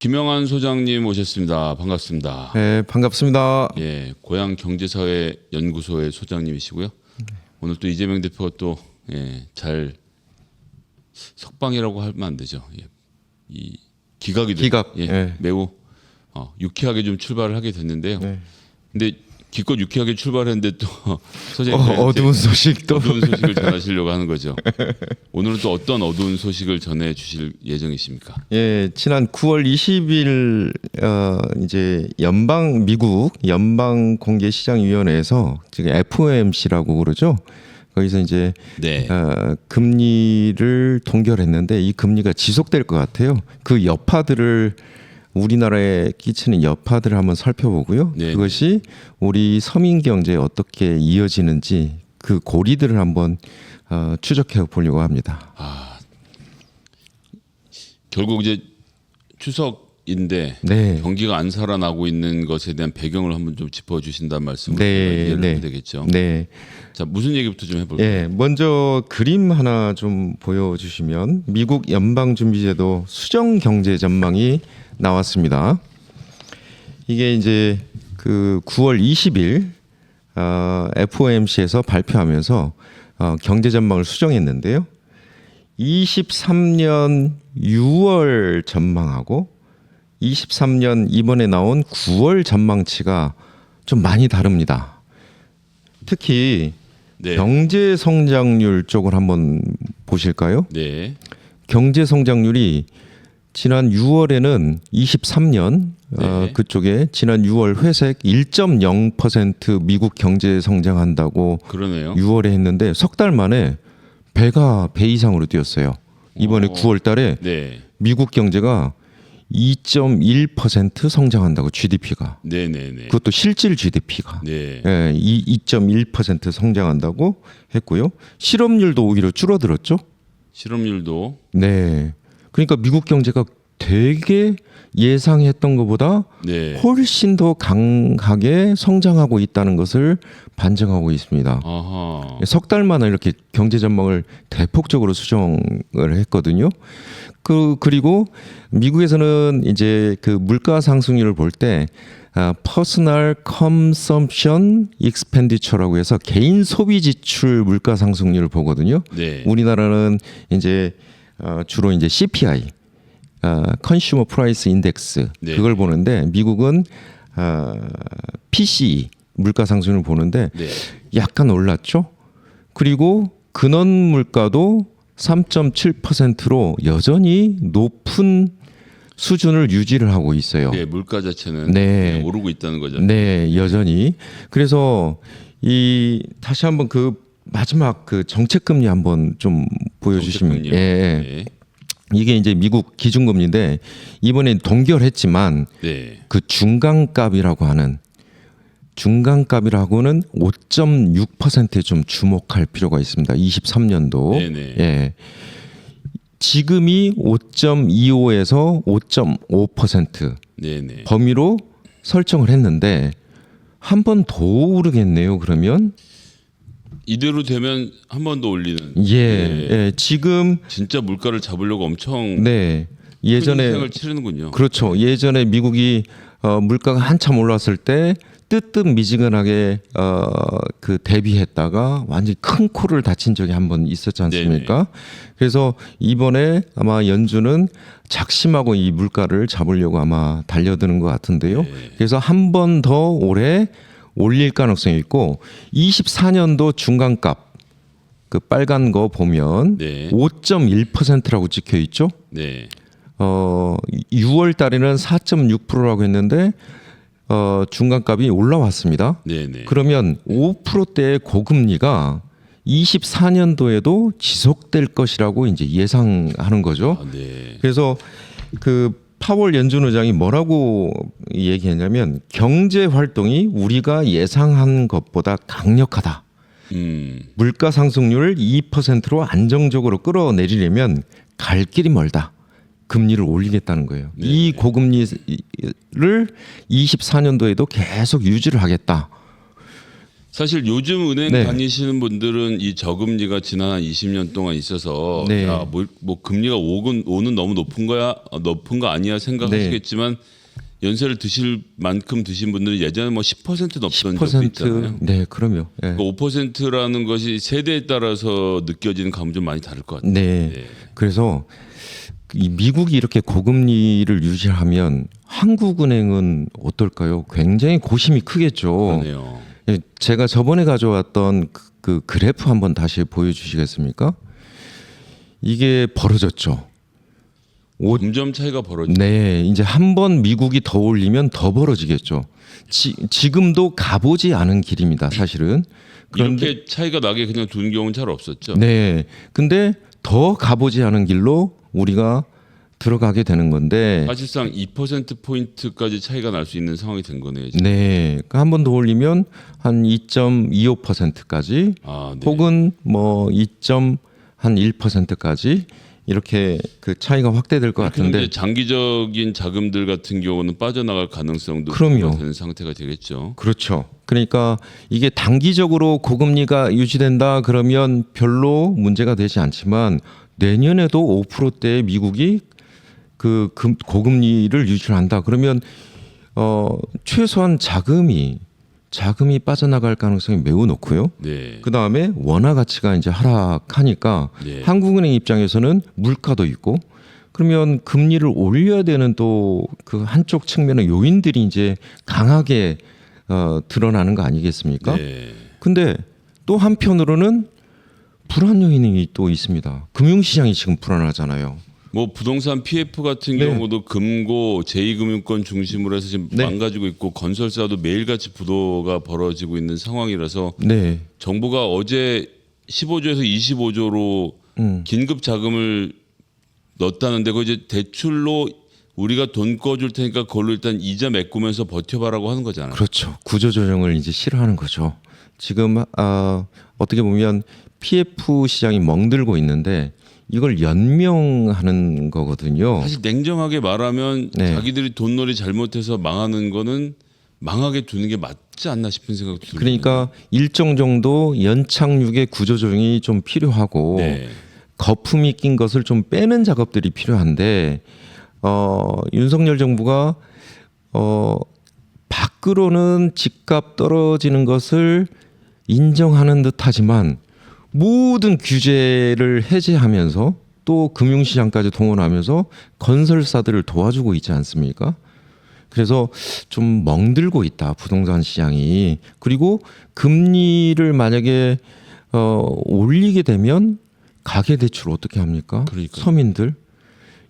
김영환 소장님 오셨습니다. 반갑습니다. 네, 반갑습니다. 예, 고향경제사회연구소의 소장님이시고요. 오늘 또 이재명 대표가 또 잘 석방이라고 하면 안 되죠. 이 기각이 기각. 매우 유쾌하게 좀 출발을 하게 됐는데요. 네. 근데 기껏 유쾌하게 출발했는데 또 소장님 어두운 소식도 어두운 소식을 전하시려고 하는 거죠. 오늘은 또 어떤 어두운 소식을 전해 주실 예정이십니까? 예, 지난 9월 20일 이제 미국 연방공개시장위원회에서 지금 FOMC라고 그러죠. 거기서 이제 네. 금리를 동결했는데 이 금리가 지속될 것 같아요. 그 여파들을 우리나라에 끼치는 여파들을 한번 살펴보고요. 네네. 그것이 우리 서민 경제에 어떻게 이어지는지 그 고리들을 한번 추적해 보려고 합니다. 결국 이제 추석인데 네. 경기가 안 살아나고 있는 것에 대한 배경을 한번 좀 짚어주신다는 말씀을 네, 이해를 네. 하면 되겠죠. 네. 자, 무슨 얘기부터 좀 해볼까요? 예, 먼저 그림 하나 좀 보여주시면 미국 연방준비제도 수정 경제 전망이 나왔습니다. 이게 이제 그 9월 20일 FOMC에서 발표하면서 경제 전망을 수정했는데요. 23년 6월 전망하고 23년 이번에 나온 9월 전망치가 좀 많이 다릅니다. 특히 네. 경제 성장률 쪽을 한번 보실까요? 네. 경제 성장률이 지난 6월에는 23년 네. 그쪽에 지난 6월 회색 1.0% 미국 경제 성장한다고 그러네요. 6월에 했는데 석 달 만에 배 이상으로 뛰었어요. 이번에 9월 달에 네. 미국 경제가 2.1% 성장한다고 GDP가. 네네네. 그것도 실질 GDP가. 네. 2.1% 성장한다고 했고요. 실업률도 오히려 줄어들었죠. 실업률도 네. 그러니까 미국 경제가 되게 예상했던 것보다 네. 훨씬 더 강하게 성장하고 있다는 것을 반증하고 있습니다. 아하. 석 달 만에 이렇게 경제 전망을 대폭적으로 수정을 했거든요. 그리고 미국에서는 이제 그 물가 상승률을 볼 때 Personal Consumption Expenditure라고 해서 개인 소비 지출 물가 상승률을 보거든요. 네. 우리나라는 이제 주로 이제 CPI, Consumer Price Index 네. 그걸 보는데 미국은 PCE 물가 상승률을 보는데 네. 약간 올랐죠. 그리고 근원 물가도 3.7%로 여전히 높은 수준을 유지를 하고 있어요. 네, 물가 자체는 네. 오르고 있다는 거죠. 네, 여전히. 그래서 다시 한번 그 마지막 그 정책 금리 한번 좀 보여주시면. 정책금리요? 예. 네. 이게 이제 미국 기준금리인데 이번에 동결했지만 네. 그 중간값이라고는 5.6%에 좀 주목할 필요가 있습니다. 23년도. 네네. 예. 지금이 5.25에서 5.5% 네네. 범위로 설정을 했는데 한 번 더 오르겠네요. 그러면 이대로 되면 한 번 더 올리는. 예, 지금 진짜 물가를 잡으려고 엄청 네 큰 예전에 희생을 치르는군요. 그렇죠. 예전에 미국이 물가가 한참 올랐을 때 뜨뜻미지근하게 그 대비했다가 완전히 큰 코를 다친 적이 한 번 있었지 않습니까? 그래서 이번에 아마 연준은 작심하고 이 물가를 잡으려고 아마 달려드는 것 같은데요. 네. 그래서 한 번 더 올해 올릴 가능성이 있고 24년도 중간값 그 빨간 거 보면 네. 5.1%라고 찍혀 있죠. 네. 6월 달에는 4.6%라고 했는데 중간값이 올라왔습니다. 네네. 그러면 5%대의 고금리가 24년도에도 지속될 것이라고 이제 예상하는 거죠. 아, 네. 그래서 그 파월 연준 의장이 뭐라고 얘기했냐면 경제 활동이 우리가 예상한 것보다 강력하다. 물가 상승률을 2%로 안정적으로 끌어내리려면 갈 길이 멀다. 금리를 올리겠다는 거예요. 네. 이 고금리를 24년도에도 계속 유지를 하겠다. 사실 요즘 은행 네. 다니시는 분들은 이 저금리가 지난 한 20년 동안 있어서 네. 야, 뭐 금리가 오는 너무 높은 거야, 높은 거 아니야 생각하시겠지만 연세를 드실 만큼 드신 분들은 예전에 뭐 10% 넘던 적도 있잖아요. 네, 그럼요. 네. 5%라는 것이 세대에 따라서 느껴지는 감은 좀 많이 다를 것 같아요. 네. 네. 그래서 이 미국이 이렇게 고금리를 유지하면 한국은행은 어떨까요? 굉장히 고심이 크겠죠. 그러네요. 예, 제가 저번에 가져왔던 그 그래프 한번 다시 보여주시겠습니까? 이게 벌어졌죠. 점점 차이가 벌어지죠. 네, 이제 한 번 미국이 더 올리면 더 벌어지겠죠. 지금도 가보지 않은 길입니다, 사실은. 그런데 이렇게 차이가 나게 그냥 두는 경우는 잘 없었죠. 네, 근데 더 가보지 않은 길로 우리가 들어가게 되는 건데, 사실상 2% 포인트까지 차이가 날 수 있는 상황이 된 거네요. 지금. 네, 한 번 더 올리면 한 2.25%까지, 아, 네. 혹은 뭐 2.1%까지 이렇게 그 차이가 확대될 것 같은데. 그런데 장기적인 자금들 같은 경우는 빠져나갈 가능성도 그럼요. 되는 상태가 되겠죠. 그렇죠. 그러니까 이게 단기적으로 고금리가 유지된다 그러면 별로 문제가 되지 않지만 내년에도 5%대의 미국이 그 고금리를 유지한다 그러면 최소한 자금이 빠져나갈 가능성이 매우 높고요. 네. 그 다음에 원화 가치가 이제 하락하니까 네. 한국은행 입장에서는 물가도 있고 그러면 금리를 올려야 되는 또 그 한쪽 측면의 요인들이 이제 강하게 드러나는 거 아니겠습니까? 네. 근데 또 한편으로는 불안 요인이 또 있습니다. 금융시장이 지금 불안하잖아요. 뭐 부동산 PF 같은 네. 경우도 금고 제2금융권 중심으로 해서 지금 네. 망가지고 있고 건설사도 매일같이 부도가 벌어지고 있는 상황이라서 네. 정부가 어제 15조에서 25조로 긴급 자금을 넣었다는데 그 이제 대출로 우리가 돈 꺼줄 테니까 그걸로 일단 이자 메꾸면서 버텨봐라고 하는 거잖아요. 그렇죠. 구조조정을 이제 싫어하는 거죠. 지금 어떻게 보면 PF 시장이 멍들고 있는데 이걸 연명하는 거거든요. 사실 냉정하게 말하면 네. 자기들이 돈놀이 잘못해서 망하는 거는 망하게 두는 게 맞지 않나 싶은 생각도 들어요. 그러니까 일정 정도 연착륙의 구조조정이 좀 필요하고 네. 거품이 낀 것을 좀 빼는 작업들이 필요한데 윤석열 정부가 밖으로는 집값 떨어지는 것을 인정하는 듯하지만 모든 규제를 해제하면서 또 금융시장까지 동원하면서 건설사들을 도와주고 있지 않습니까? 그래서 좀 멍들고 있다 부동산 시장이. 그리고 금리를 만약에 올리게 되면 가계 대출 어떻게 합니까? 그러니까요. 서민들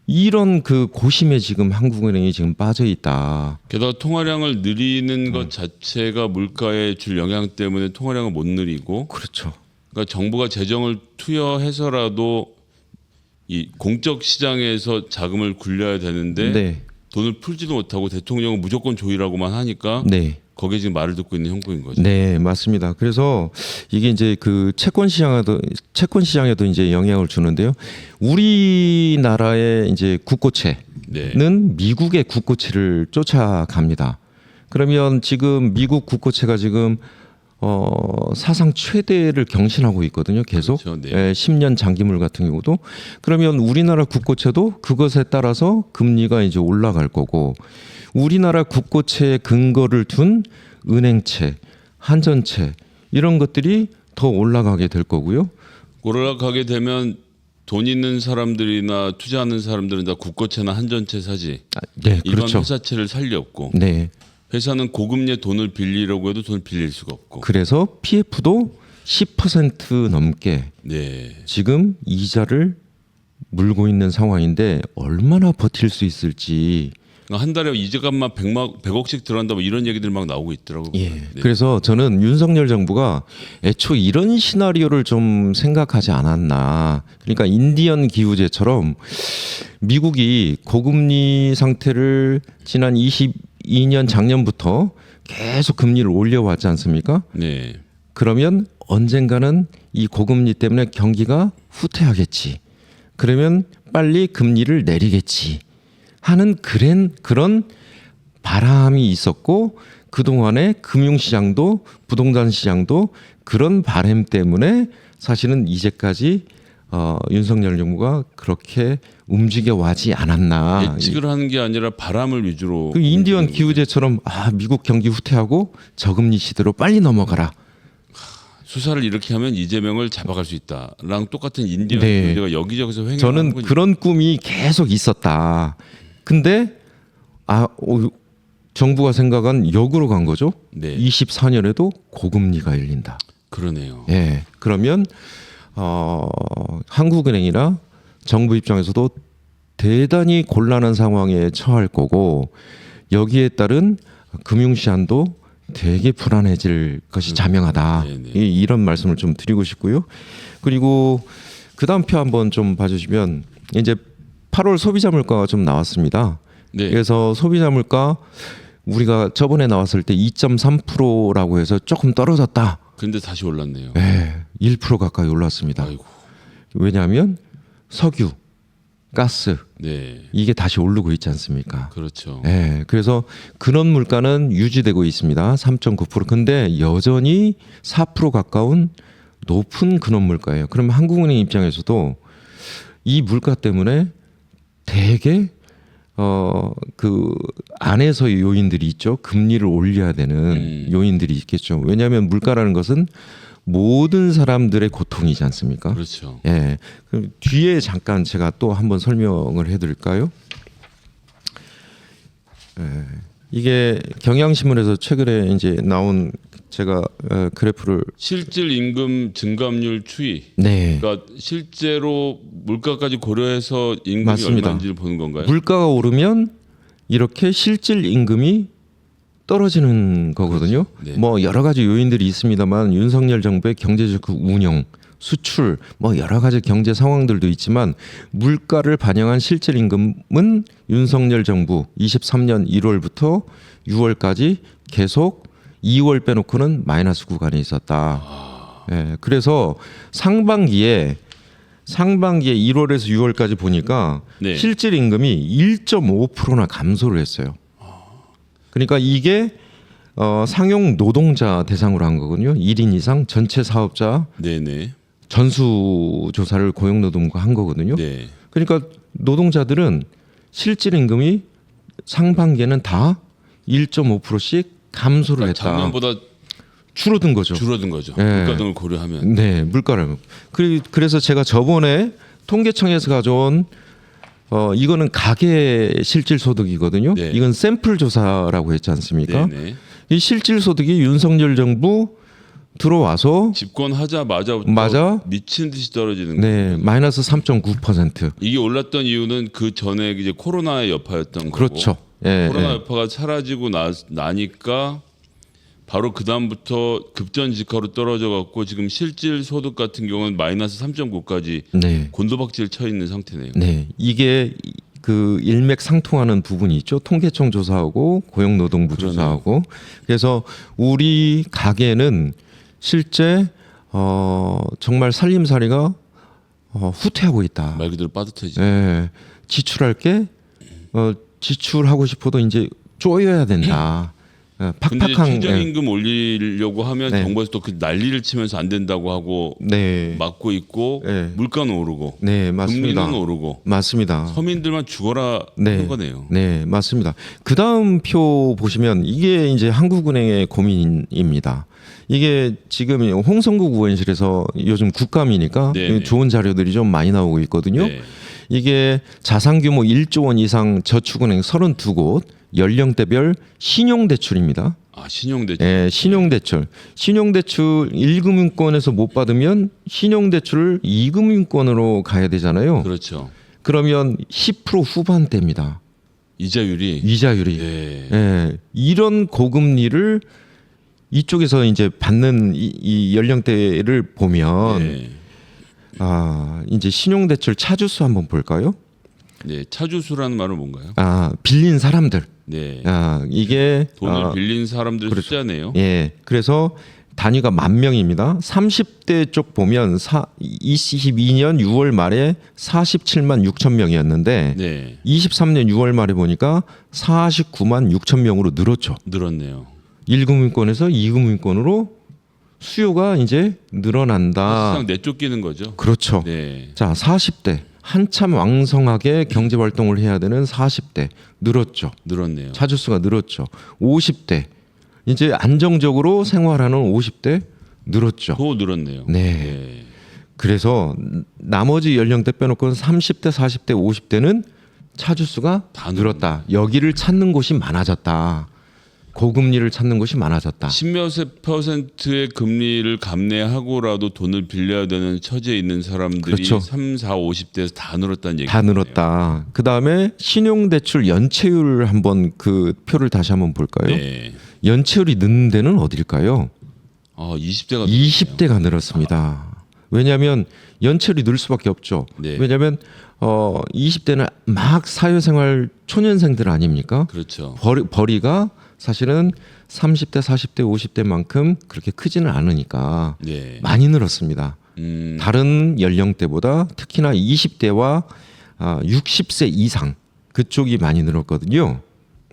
이런 그 고심에 지금 한국은행이 지금 빠져 있다. 게다가 통화량을 늘리는 것 자체가 물가에 줄 영향 때문에 통화량을 못 늘리고 그렇죠. 그러니까 정부가 재정을 투여해서라도 이 공적 시장에서 자금을 굴려야 되는데 네, 돈을 풀지도 못하고 대통령은 무조건 조이라고만 하니까 네. 거기에 지금 말을 듣고 있는 형국인 거죠. 네, 맞습니다. 그래서 이게 이제 그 채권 시장에도 이제 영향을 주는데요. 우리나라의 이제 국고채는 네. 미국의 국고채를 쫓아갑니다. 그러면 지금 미국 국고채가 지금 사상 최대를 경신하고 있거든요. 계속 그렇죠, 네. 10년 장기물 같은 경우도 그러면 우리나라 국고채도 그것에 따라서 금리가 이제 올라갈 거고 우리나라 국고채에 근거를 둔 은행채, 한전채 이런 것들이 더 올라가게 될 거고요. 올라가게 되면 돈 있는 사람들이나 투자하는 사람들은 다 국고채나 한전채 사지. 네, 일반 그렇죠. 회사채를 살 리 없고 네, 회사는 고금리에 돈을 빌리려고 해도 돈을 빌릴 수가 없고. 그래서 PF도 10% 넘게 네. 지금 이자를 물고 있는 상황인데 얼마나 버틸 수 있을지. 그러니까 한 달에 이자값만 100억씩 들어간다 뭐 이런 얘기들 막 나오고 있더라고요. 예. 네. 그래서 저는 윤석열 정부가 애초 이런 시나리오를 좀 생각하지 않았나. 그러니까 인디언 기후제처럼 미국이 고금리 상태를 지난 22년 작년부터 계속 금리를 올려왔지 않습니까? 네. 그러면 언젠가는 이 고금리 때문에 경기가 후퇴하겠지. 그러면 빨리 금리를 내리겠지. 하는 그런 바람이 있었고 그동안의 금융시장도 부동산 시장도 그런 바램 때문에 사실은 이제까지 윤석열 정부가 그렇게 움직여 와지 않았나. 예측을 하는 게 아니라 바람을 위주로. 그 인디언 기후제처럼 미국 경기 후퇴하고 저금리 시대로 빨리 넘어가라. 수사를 이렇게 하면 이재명을 잡아갈 수 있다랑 똑같은 인디언 네. 기후제가 여기저기서 횡행하는 저는 거니까. 그런 꿈이 계속 있었다. 근데 정부가 생각한 역으로 간 거죠. 네. 24년에도 고금리가 열린다. 그러네요. 예. 그러면 한국은행이나 정부 입장에서도 대단히 곤란한 상황에 처할 거고 여기에 따른 금융시안도 되게 불안해질 것이 자명하다. 네네. 이런 말씀을 좀 드리고 싶고요. 그리고 그 다음 표 한번 좀 봐주시면 이제 8월 소비자 물가가 좀 나왔습니다. 네. 그래서 소비자 물가 우리가 저번에 나왔을 때 2.3%라고 해서 조금 떨어졌다. 근데 다시 올랐네요. 네, 1% 가까이 올랐습니다. 아이고. 왜냐하면 석유, 가스 네. 이게 다시 오르고 있지 않습니까? 그렇죠. 네, 그래서 근원 물가는 유지되고 있습니다. 3.9%. 근데 여전히 4% 가까운 높은 근원 물가예요. 그러면 한국은행 입장에서도 이 물가 때문에 되게 그 안에서의 요인들이 있죠. 금리를 올려야 되는 요인들이 있겠죠. 왜냐하면 물가라는 것은 모든 사람들의 고통이지 않습니까? 그렇죠. 예. 그럼 뒤에 잠깐 제가 또 한번 설명을 해드릴까요? 예. 이게 경향신문에서 최근에 이제 나온 제가 그래프를 실질 임금 증감률 추이. 네. 그러니까 실제로 물가까지 고려해서 임금이 맞습니다. 얼마인지를 보는 건가요? 물가가 오르면 이렇게 실질 임금이 떨어지는 거거든요. 네. 뭐 여러 가지 요인들이 있습니다만 윤석열 정부의 경제적 운영, 수출, 뭐 여러 가지 경제 상황들도 있지만 물가를 반영한 실질 임금은 윤석열 정부 23년 1월부터 6월까지 계속 2월 빼놓고는 마이너스 구간에 있었다. 예, 그래서 상반기에 1월에서 6월까지 보니까 네. 실질 임금이 1.5%나 감소를 했어요. 그러니까 이게 상용 노동자 대상으로 한 거거든요. 1인 이상 전체 사업자 네네. 전수 조사를 고용노동부가 한 거거든요. 네. 그러니까 노동자들은 실질 임금이 상반기에는 다 1.5%씩 감소를 그러니까 했다. 작년보다 줄어든 거죠. 줄어든 거죠. 네. 물가 등을 고려하면. 네, 물가를. 그래서 제가 저번에 통계청에서 가져온 이거는 가계 실질 소득이거든요. 네. 이건 샘플 조사라고 했지 않습니까? 네네. 이 실질 소득이 윤석열 정부 들어와서 집권하자마자부터 맞아. 미친 듯이 떨어지는 네, 거예요. 마이너스 3.9%. 이게 올랐던 이유는 그 전에 이제 코로나의 여파였던 거고. 그렇죠. 예, 코로나 예. 여파가 사라지고 나니까 바로 그 다음부터 급전직하로 떨어져 갖고 지금 실질 소득 같은 경우는 마이너스 3.9까지 네. 곤두박질 쳐 있는 상태네요. 네, 이게 그 일맥상통하는 부분이 있죠. 통계청 조사하고 고용노동부 그러네요. 조사하고. 그래서 우리 가게는 실제 정말 살림살이가 후퇴하고 있다. 말 그대로 빠듯해지. 예, 지출할 게 지출하고 싶어도 이제 쪼여야 된다. 예, 근데 팍팍한. 최저임금 올리려고 하면 네. 정부에서 또 그 난리를 치면서 안 된다고 하고 네, 막고 있고 네. 물가는 오르고 네, 맞습니다. 금리는 오르고 맞습니다. 서민들만 죽어라 네. 하는 거네요. 네, 맞습니다. 그 다음 표 보시면 이게 이제 한국은행의 고민입니다. 이게 지금 홍성국 의원실에서 요즘 국감이니까 네. 좋은 자료들이 좀 많이 나오고 있거든요. 네. 이게 자산 규모 1조 원 이상 저축은행 32곳 연령대별 신용대출입니다. 아 신용대출. 예, 신용대출. 신용대출 1금융권에서 못 받으면 신용대출을 2금융권으로 가야 되잖아요. 그렇죠. 그러면 10% 후반대입니다. 이자율이. 이자율이. 네. 예, 이런 고금리를 이쪽에서 이제 받는 이 연령대를 보면 네. 이제 신용대출 차주수 한번 볼까요? 네. 차주수라는 말은 뭔가요? 빌린 사람들. 네. 이게 돈을 빌린 사람들 그렇죠. 숫자네요. 예, 그래서 단위가 10,000명입니다. 30대 쪽 보면 22년 6월 말에 47만 6천 명이었는데 네. 23년 6월 말에 보니까 49만 6천 명으로 늘었죠. 늘었네요. 1금융권에서 2금융권으로 수요가 이제 늘어난다. 사실상 내쫓기는 거죠. 그렇죠. 네. 자, 40대 한참 왕성하게 경제 활동을 해야 되는 40대 늘었죠. 늘었네요. 차주수가 늘었죠. 50대 이제 안정적으로 생활하는 50대 늘었죠. 더 늘었네요. 네. 그래서 나머지 연령대 빼놓고는 30대, 40대, 50대는 차주수가 다 늘었다. 여기를 찾는 곳이 많아졌다. 고금리를 찾는 곳이 많아졌다. 10몇 %의 금리를 감내하고라도 돈을 빌려야 되는 처지에 있는 사람들이 그렇죠. 3, 4, 50대에서 다 늘었다는 얘기예요. 다 늘었다. 그 다음에 신용대출 연체율 한번 그 표를 다시 한번 볼까요? 네. 연체율이 늦는 데는 어딜까요? 20대가 20대가 늘었습니다. 왜냐하면 연체율이 늘 수밖에 없죠. 네. 왜냐하면 20대는 막 사회생활 초년생들 아닙니까? 그렇죠. 벌이가 사실은 30대, 40대, 50대만큼 그렇게 크지는 않으니까 네. 많이 늘었습니다. 다른 연령대보다 특히나 20대와 60세 이상 그쪽이 많이 늘었거든요.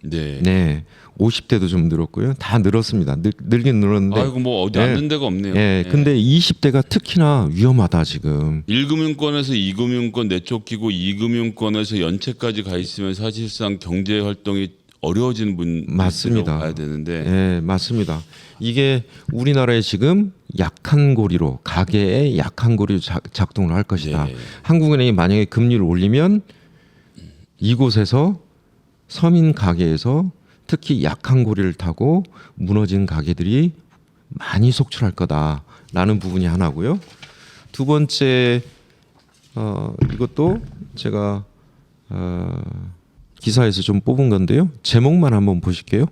네. 네, 50대도 좀 늘었고요. 다 늘었습니다. 늘긴 늘었는데. 아이고 뭐 어디 앉는 데가 없네요. 예, 근데 20대가 특히나 위험하다 지금. 1금융권에서 2금융권 내쫓기고 2금융권에서 연체까지 가 있으면 사실상 경제 활동이 어려워지는 분 맞습니다. 봐야 되는데 예, 맞습니다. 이게 우리나라에 지금 약한 고리로 가계의 약한 고리로 작동을 할 것이다. 네. 한국은행이 만약에 금리를 올리면 이곳에서 서민 가계에서 특히 약한 고리를 타고 무너진 가게들이 많이 속출할 거다라는 부분이 하나고요. 두 번째 이것도 제가 기사에서 좀 뽑은 건데요. 제목만 한번 보실게요.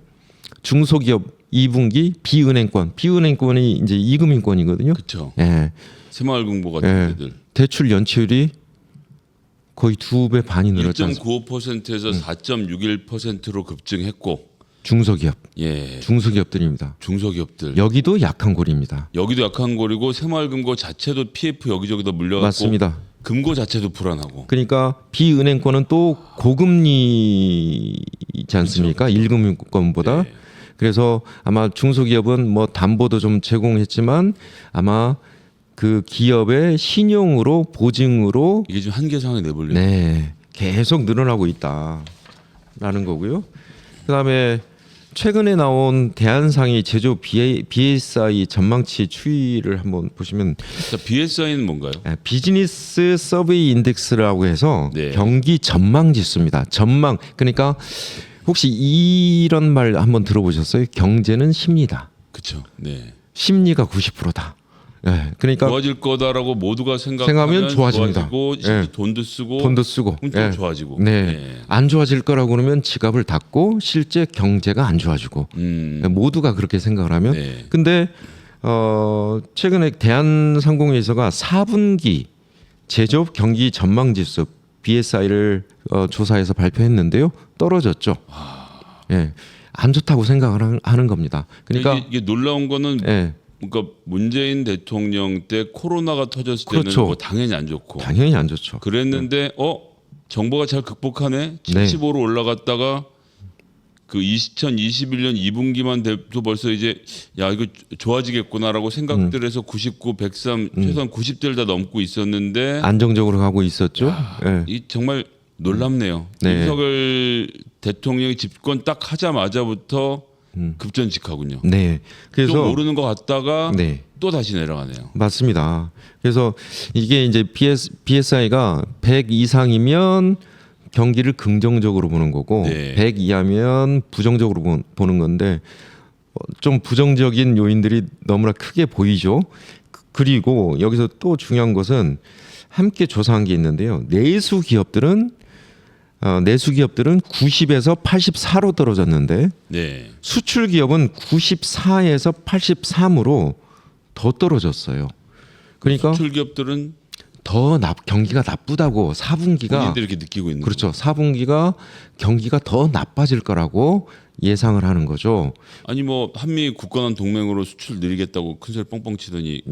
중소기업 2분기 비은행권이 이제 2금융권이거든요. 그렇죠. 예. 새마을금고 같은 예. 데들 대출 연체율이 거의 2배 반이 늘었지 않습니까? 1.95%에서 4.61%로 급증했고 중소기업, 예. 중소기업들입니다. 중소기업들 여기도 약한 고리입니다. 여기도 약한 거리고 새마을금고 자체도 PF 여기저기다 물려갖고 맞습니다. 금고 자체도 불안하고 그러니까 비은행권은 또 고금리이지 않습니까? 1금융권보다. 네. 그래서 아마 중소기업은 뭐 담보도 좀 제공했지만 아마 그 기업의 신용으로 보증으로 이게 지금 한계 상황에 내보려고 네, 계속 늘어나고 있다라는 거고요. 그다음에 최근에 나온 대한상의 제조 BSI 전망치 추이를 한번 보시면 자, BSI는 뭔가요? 비즈니스 서베이 인덱스라고 해서 네. 경기 전망 지수입니다. 전망 그러니까 혹시 이런 말 한번 들어보셨어요? 경제는 심리다. 그렇죠. 네. 심리가 90%다. 네, 그러니까 좋아질 거다라고 모두가 생각하면 생각하면 좋아집니다. 좋아지고 예. 돈도 쓰고 그럼 또 예. 좋아지고. 네. 네. 안 좋아질 거라고 그러면 지갑을 닫고 실제 경제가 안 좋아지고 모두가 그렇게 생각을 하면 네. 근데 최근에 대한상공회의소가 4분기 제조업 경기 전망 지수 BSI를 조사해서 발표했는데요. 떨어졌죠. 예. 안 좋다고 생각을 하는 겁니다. 그러니까 이게 놀라운 거는 예. 그러니까 문재인 대통령 때 코로나가 터졌을 때는 그렇죠. 뭐 당연히 안 좋고 당연히 안 좋죠. 그랬는데 정부가 잘 극복하네. 75로 올라갔다가 그 2021년 2분기만 돼도 벌써 이제 야 이거 좋아지겠구나라고 생각들해서 99, 103 최소한 90대를 다 넘고 있었는데 안정적으로 가고 있었죠. 예. 이 정말 놀랍네요. 네. 윤석열 대통령이 집권 딱 하자마자부터 급전직하군요. 네. 그래서 좀 오르는 것 같다가 네. 또 다시 내려가네요. 맞습니다. 그래서 이게 이제 BSI가 100 이상이면 경기를 긍정적으로 보는 거고 네. 100 이하면 부정적으로 보는 건데 좀 부정적인 요인들이 너무나 크게 보이죠. 그리고 여기서 또 중요한 것은 함께 조사한 게 있는데요. 내수 기업들은 90에서 84로 떨어졌는데 네. 수출 기업은 94에서 83으로 더 떨어졌어요. 그러니까 수출 기업들은 더 경기가 나쁘다고 4분기가 본인들이 이렇게 느끼고 있는 그렇죠. 4분기가 경기가 더 나빠질 거라고 예상을 하는 거죠. 아니 뭐 한미 굳건한 동맹으로 수출 늘리겠다고 큰소리 뻥뻥 치더니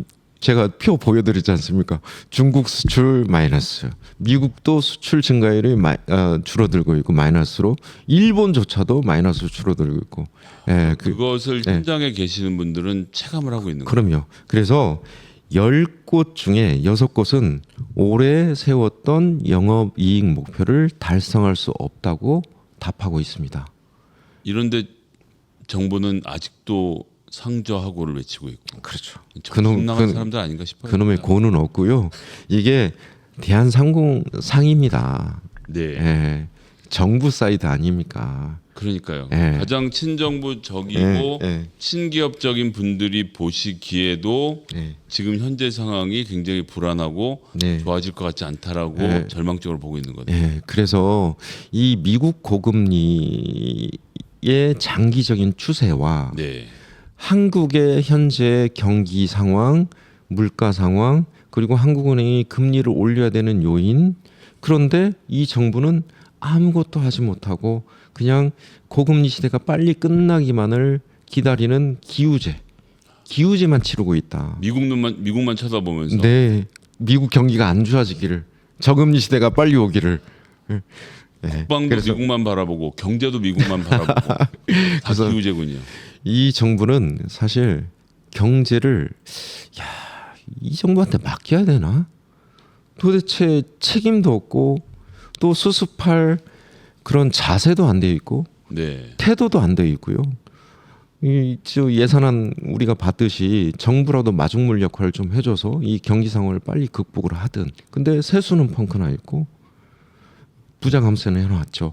제가 표 보여드리지 않습니까? 중국 수출 마이너스, 미국도 수출 증가율이 줄어들고 있고 마이너스로, 일본조차도 마이너스로 줄어들고 있고. 예, 그것을 현장에 계시는 분들은 체감을 하고 있는 거예요. 그럼요. 그래서 10곳 중에 6곳은 올해 세웠던 영업이익 목표를 달성할 수 없다고 답하고 있습니다. 이런데 정부는 아직도 상저하고를 외치고 있고. 그렇죠. 정신 나간 사람들 아닌가 싶어요. 그놈의 고는 없고요. 이게 대한상공상입니다. 네. 예, 정부 사이드 아닙니까? 그러니까요. 예. 가장 친정부적이고 예. 친기업적인 분들이 보시기에도 예. 지금 현재 상황이 굉장히 불안하고 네. 좋아질 것 같지 않다라고 예. 절망적으로 보고 있는 거죠. 예, 그래서 이 미국 고금리의 장기적인 추세와 네. 한국의 현재 경기 상황, 물가 상황, 그리고 한국은행이 금리를 올려야 되는 요인, 그런데 이 정부는 아무것도 하지 못하고 그냥 고금리 시대가 빨리 끝나기만을 기다리는 기우제만 치르고 있다. 미국만 쳐다보면서 네, 미국 경기가 안 좋아지기를, 저금리 시대가 빨리 오기를. 네, 국방도 미국만 바라보고 경제도 미국만 바라보고 다 그래서 기우제군요. 이 정부는 사실 경제를 이 정부한테 맡겨야 되나? 도대체 책임도 없고 또 수습할 그런 자세도 안 돼 있고 네. 태도도 안 돼 있고요. 저 예산안 우리가 받듯이 정부라도 마중물 역할을 좀 해줘서 이 경기 상황을 빨리 극복을 하든. 근데 세수는 펑크나 있고 부자 감세는 해놨죠.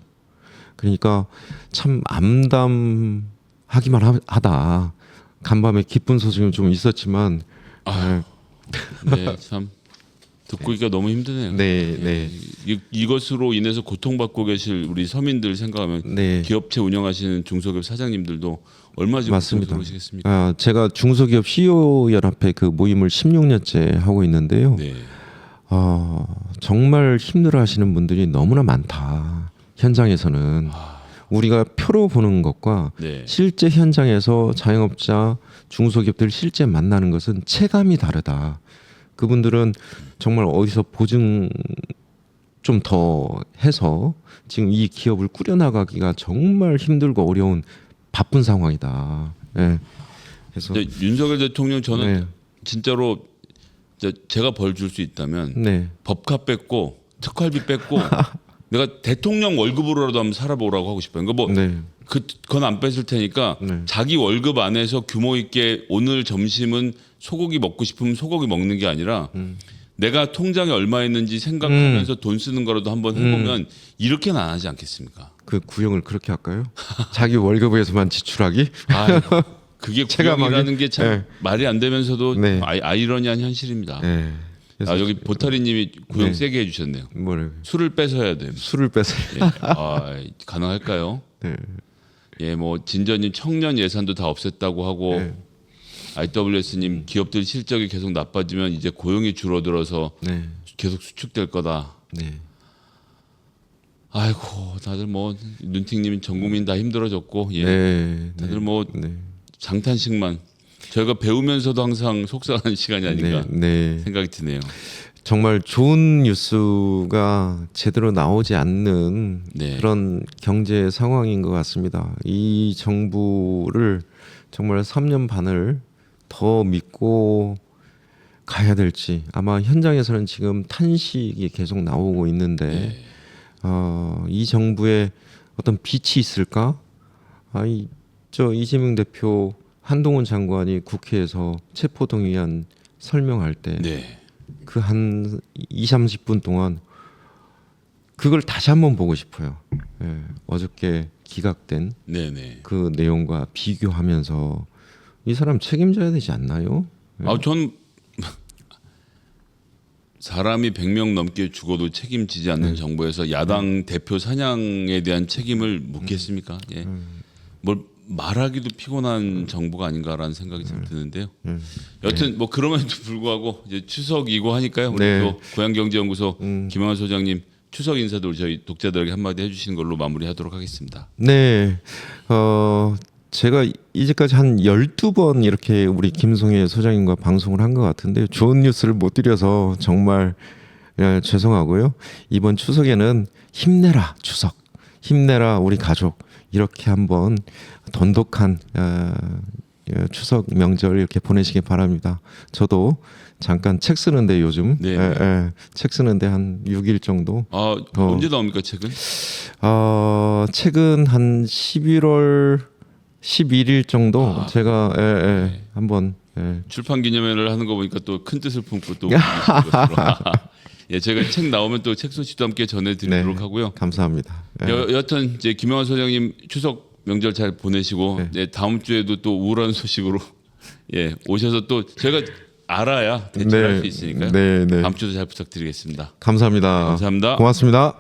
그러니까 참 암담하기만 하다. 간밤에 기쁜 소식은 좀 있었지만 네, 참 듣고 있기가 너무 힘드네요. 네. 이것으로 인해서 고통받고 계실 우리 서민들 생각하면 네. 기업체 운영하시는 중소기업 사장님들도 얼마 지금 맞습니다. 고통스러우시겠습니까? 제가 중소기업 CEO 연합회 그 모임을 16년째 하고 있는데요. 네. 정말 힘들어하시는 분들이 너무나 많다. 현장에서는 우리가 표로 보는 것과 네. 실제 현장에서 자영업자, 중소기업들 실제 만나는 것은 체감이 다르다. 그분들은 정말 어디서 보증 좀 더 해서 지금 이 기업을 꾸려나가기가 정말 힘들고 어려운 바쁜 상황이다. 예. 그래서 윤석열 대통령 저는 네. 진짜로 제가 벌 줄 수 있다면 네. 법카 뺏고 특활비 뺏고 내가 대통령 월급으로라도 한번 살아보라고 하고 싶어요. 그러니까 뭐 네. 그건 안 뺏을 테니까 네. 자기 월급 안에서 규모 있게 오늘 점심은 소고기 먹고 싶으면 소고기 먹는 게 아니라 내가 통장에 얼마 있는지 생각하면서 돈 쓰는 거라도 한번 해보면 이렇게는 안 하지 않겠습니까? 그 구형을 그렇게 할까요? 자기 월급에서만 지출하기? 그게 체감하게? 구형이라는 게 참 네. 말이 안 되면서도 네. 아이러니한 현실입니다. 네. 여기 보타리님이 구형 네. 세게 해주셨네요. 뭐를 술을 뺏어야 돼요. 술을 뺏어. 예. 가능할까요? 네. 예, 뭐 진저님 청년 예산도 다 없앴다고 하고 네. IWS님 기업들 실적이 계속 나빠지면 이제 고용이 줄어들어서 네. 계속 수축될 거다. 네. 아이고 다들 뭐 눈팅님 전 국민 다 힘들어졌고 예. 네. 다들 뭐 네. 장탄식만 저희가 배우면서도 항상 속상한 시간이 아닌가 네. 생각이 드네요. 정말 좋은 뉴스가 제대로 나오지 않는 네. 그런 경제 상황인 것 같습니다. 이 정부를 정말 3년 반을 더 믿고 가야 될지, 아마 현장에서는 지금 탄식이 계속 나오고 있는데 네. 이 정부에 어떤 빛이 있을까? 이재명 대표, 한동훈 장관이 국회에서 체포동의안 설명할 때 네. 그 한 20-30분 동안 그걸 다시 한번 보고 싶어요. 예, 어저께 기각된 네네. 그 내용과 비교하면서 이 사람 책임져야 되지 않나요? 전 사람이 100명 넘게 죽어도 책임지지 않는 정부에서 야당 대표 사냥에 대한 책임을 묻겠습니까? 예. 뭘 말하기도 피곤한 정부가 아닌가라는 생각이 좀 드는데요. 여튼 뭐 그럼에도 불구하고 이제 추석이고 하니까요. 우리 네. 또 고향경제연구소 김영환 소장님 추석 인사도 저희 독자들에게 한마디 해주시는 걸로 마무리하도록 하겠습니다. 네, 제가 이제까지 한 12번 이렇게 우리 김성애 소장님과 방송을 한 것 같은데 좋은 뉴스를 못 드려서 정말 죄송하고요. 이번 추석에는 힘내라 추석, 힘내라 우리 가족 이렇게 한번 돈독한 추석 명절 이렇게 보내시기 바랍니다. 저도 잠깐 책 쓰는데 요즘 네. 책 쓰는데 한 6일 정도. 언제 나옵니까 책은? 책은 한 11월 11일 정도 제가 한번 출판 기념회를 하는 거 보니까 또 큰 뜻을 품고 또 예, 제가 책 나오면 또 책 소식도 함께 전해드리도록 하고요. 감사합니다. 여하튼 이제 김영환 소장님 추석 명절 잘 보내시고 다음 주에도 또 우울한 소식으로 오셔서 또 제가 알아야 대처할 수 있으니까요. 다음 주도 잘 부탁드리겠습니다. 감사합니다. 감사합니다. 고맙습니다.